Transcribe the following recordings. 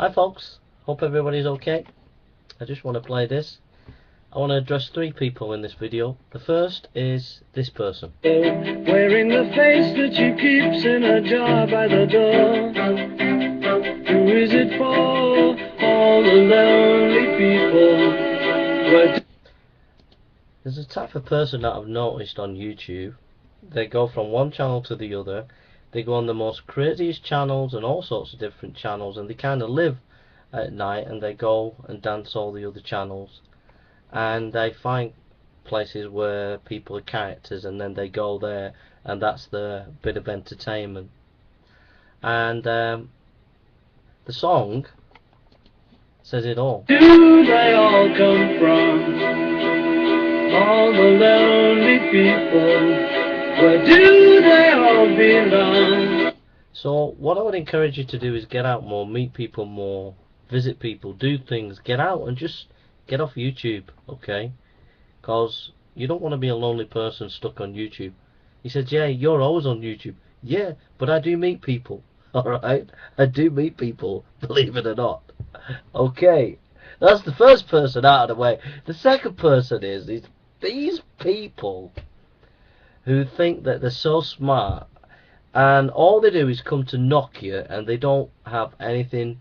Hi folks, hope everybody's okay. I just want to play this. I want to address three people in this video. The first is this person. Wearing the face that she keeps in a jar by the door. Who is it for? All the lonely people. There's a type of person that I've noticed on YouTube. They go from one channel to the other. They go on the most craziest channels and all sorts of different channels, and they kind of live at night and they go and dance all the other channels, and they find places where people are characters and then they go there and that's the bit of entertainment. And the song says it all. Do they all come from? All the lonely people. Where do they all belong? So what I would encourage you to do is get out more, meet people more, visit people, do things, get out and just get off YouTube, okay? Because you don't want to be a lonely person stuck on YouTube. He said, yeah, you're always on YouTube. Yeah, but I do meet people, alright? I do meet people, believe it or not. Okay, that's the first person out of the way. The second person is these people who think that they're so smart and all they do is come to knock you and they don't have anything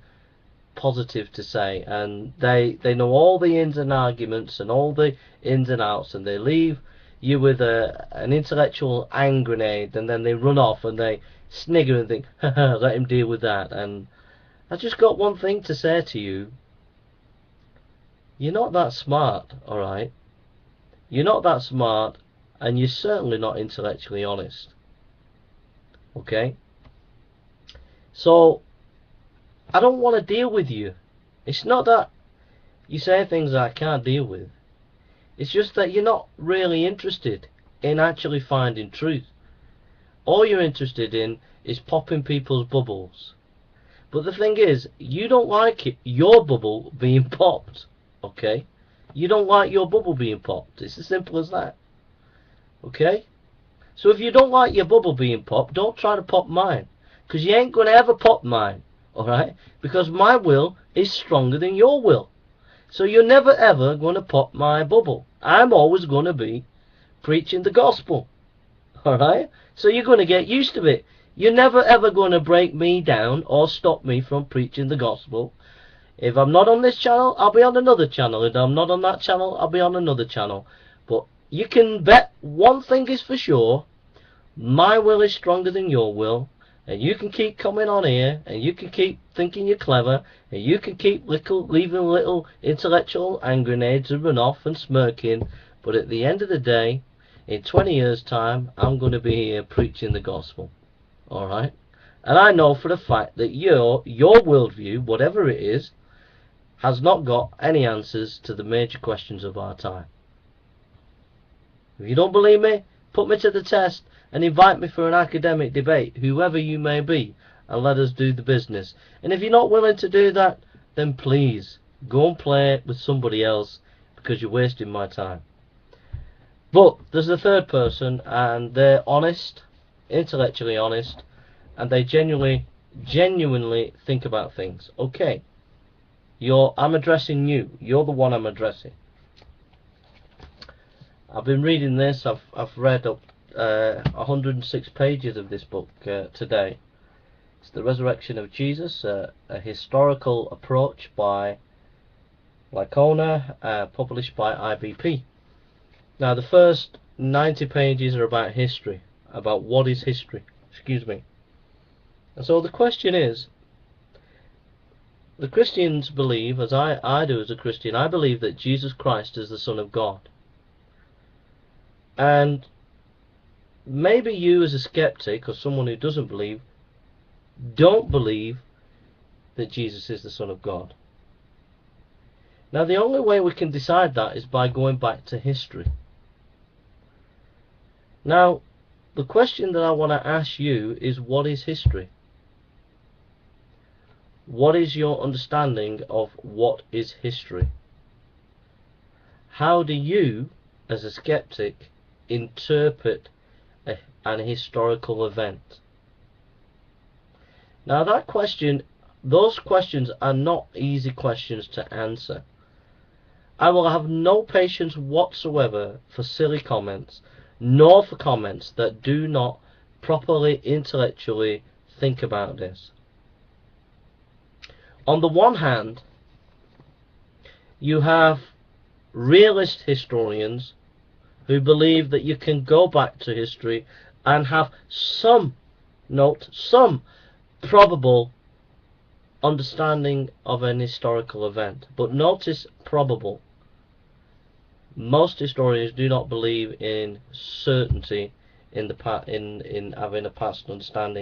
positive to say, and they know all the ins and arguments and all the ins and outs, and they leave you with an intellectual hand grenade, and then they run off and they snigger and think, haha, let him deal with that. And I just got one thing to say to you. You're not that smart, alright? You're not that smart, and you're certainly not intellectually honest. Okay? So I don't want to deal with you. It's not that you say things that I can't deal with. It's just that you're not really interested in actually finding truth. All you're interested in is popping people's bubbles. But the thing is, you don't like your bubble being popped. Okay? You don't like your bubble being popped. It's as simple as that. Okay? So if you don't like your bubble being popped, don't try to pop mine. Because you ain't going to ever pop mine. Alright? Because my will is stronger than your will. So you're never ever going to pop my bubble. I'm always going to be preaching the gospel. Alright? So you're going to get used to it. You're never ever going to break me down or stop me from preaching the gospel. If I'm not on this channel, I'll be on another channel. If I'm not on that channel, I'll be on another channel. But you can bet one thing is for sure. My will is stronger than your will. And you can keep coming on here, and you can keep thinking you're clever, and you can keep leaving little intellectual hand grenades and run off and smirking, but at the end of the day, in 20 years' time, I'm going to be here preaching the gospel. Alright? And I know for a fact that your worldview, whatever it is, has not got any answers to the major questions of our time. If you don't believe me, put me to the test and invite me for an academic debate, whoever you may be, and let us do the business. And if you're not willing to do that, then please go and play with somebody else, because you're wasting my time. But there's the third person, and they're honest, intellectually honest, and they genuinely think about things. Okay, I'm addressing you. You're the one I'm addressing. I've been reading this. I've read up 106 pages of this book today. It's The Resurrection of Jesus, a historical approach by Licona, published by IBP. Now the first 90 pages are about history, about what is history, excuse me. And so the question is, the Christians believe, as I do as a Christian, I believe that Jesus Christ is the Son of God. And maybe you as a skeptic or someone who doesn't believe, don't believe that Jesus is the Son of God. Now the only way we can decide that is by going back to history. Now the question that I want to ask you is, what is history? What is your understanding of what is history? How do you, as a skeptic, interpret an historical event? Now that question those questions are not easy questions to answer. I will have no patience whatsoever for silly comments, nor for comments that do not properly intellectually think about this. On the one hand, you have realist historians who believe that you can go back to history and have some probable understanding of an historical event. But notice probable. Most historians do not believe in certainty in having a past understanding